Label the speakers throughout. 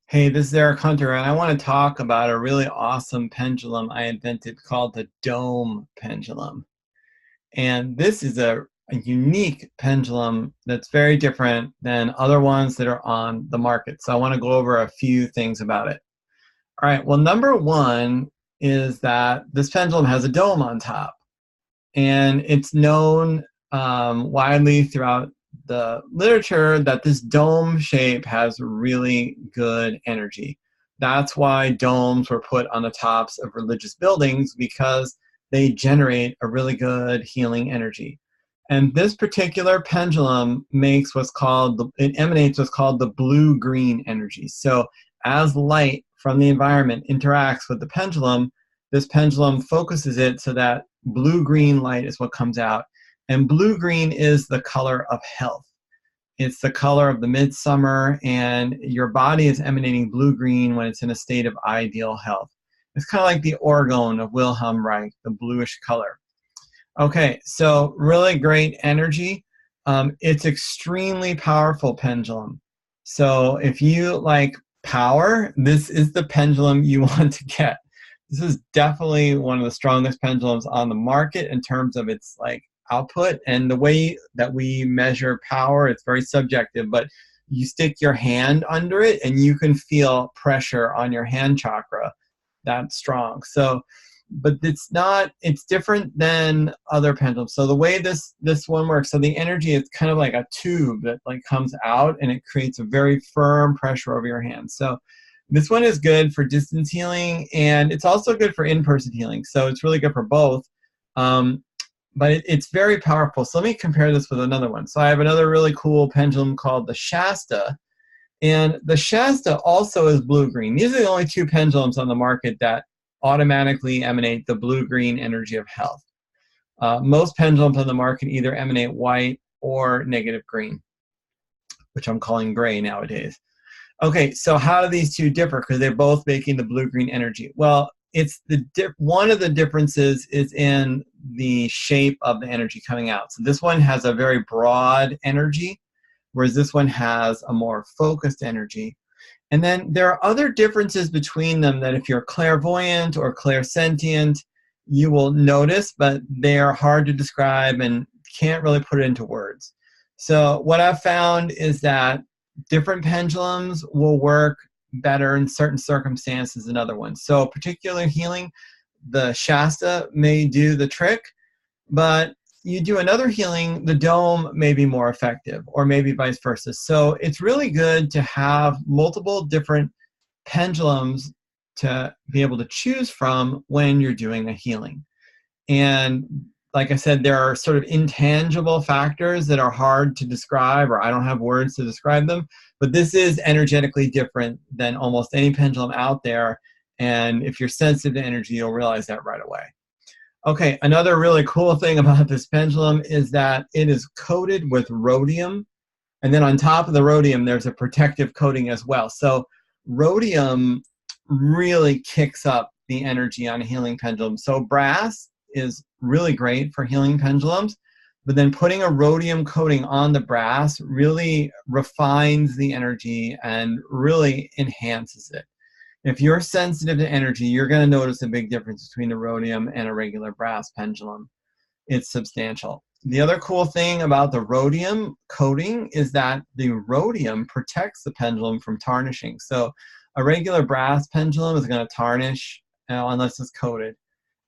Speaker 1: Hey, this is Erich Hunter, and I want to talk about a really awesome pendulum I invented called the Dome Pendulum. And this is a unique pendulum that's very different than other ones that are on the market. So I want to go over a few things about it. All right, well, number one is that this pendulum has a dome on top, and it's known widely throughout the literature that this dome shape has really good energy. That's why domes were put on the tops of religious buildings, because they generate a really good healing energy. And this particular pendulum it emanates what's called the blue-green energy. So as light from the environment interacts with the pendulum, this pendulum focuses it so that blue-green light is what comes out. And blue-green is the color of health. It's the color of the midsummer, and your body is emanating blue-green when it's in a state of ideal health. It's kind of like the orgone of Wilhelm Reich, the bluish color. Okay, so really great energy. It's extremely powerful pendulum. So if you like power, this is the pendulum you want to get. This is definitely one of the strongest pendulums on the market in terms of its output, and the way that we measure power, it's very subjective, but you stick your hand under it and you can feel pressure on your hand chakra. That's strong. So but it's different than other pendulums. So the way this one works, so the energy is kind of like a tube that comes out, and it creates a very firm pressure over your hands. So this one is good for distance healing, and it's also good for in-person healing. So it's really good for both. But it's very powerful. So let me compare this with another one. So I have another really cool pendulum called the Shasta, and the Shasta also is blue-green. These are the only two pendulums on the market that automatically emanate the blue-green energy of health. Most pendulums on the market either emanate white or negative green, which I'm calling gray nowadays. Okay, so how do these two differ? Because they're both making the blue-green energy. Well, one of the differences is in the shape of the energy coming out. So this one has a very broad energy, whereas this one has a more focused energy. And then there are other differences between them that if you're clairvoyant or clairsentient, you will notice, but they are hard to describe and can't really put it into words. So what I've found is that different pendulums will work better in certain circumstances than other ones. So particular healing, the Shasta may do the trick, but you do another healing, the dome may be more effective, or maybe vice versa. So it's really good to have multiple different pendulums to be able to choose from when you're doing a healing. And like I said, there are sort of intangible factors that are hard to describe, or I don't have words to describe them, but this is energetically different than almost any pendulum out there. And if you're sensitive to energy, you'll realize that right away. Okay, another really cool thing about this pendulum is that it is coated with rhodium, and then on top of the rhodium, there's a protective coating as well. So rhodium really kicks up the energy on a healing pendulum. So brass is really great for healing pendulums, but then putting a rhodium coating on the brass really refines the energy and really enhances it. If you're sensitive to energy, you're going to notice a big difference between a rhodium and a regular brass pendulum. It's substantial. The other cool thing about the rhodium coating is that the rhodium protects the pendulum from tarnishing. So a regular brass pendulum is going to tarnish unless it's coated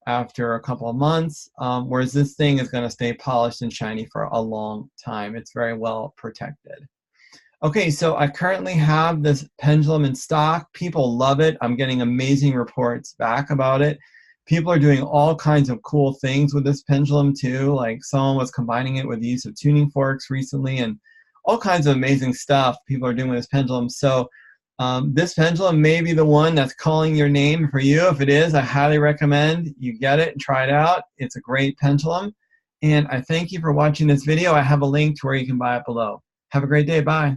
Speaker 1: after a couple of months, whereas this thing is going to stay polished and shiny for a long time. It's very well protected. Okay, so I currently have this pendulum in stock. People love it. I'm getting amazing reports back about it. People are doing all kinds of cool things with this pendulum too. Like someone was combining it with the use of tuning forks recently, and all kinds of amazing stuff people are doing with this pendulum. So this pendulum may be the one that's calling your name for you. If it is, I highly recommend you get it and try it out. It's a great pendulum. And I thank you for watching this video. I have a link to where you can buy it below. Have a great day. Bye.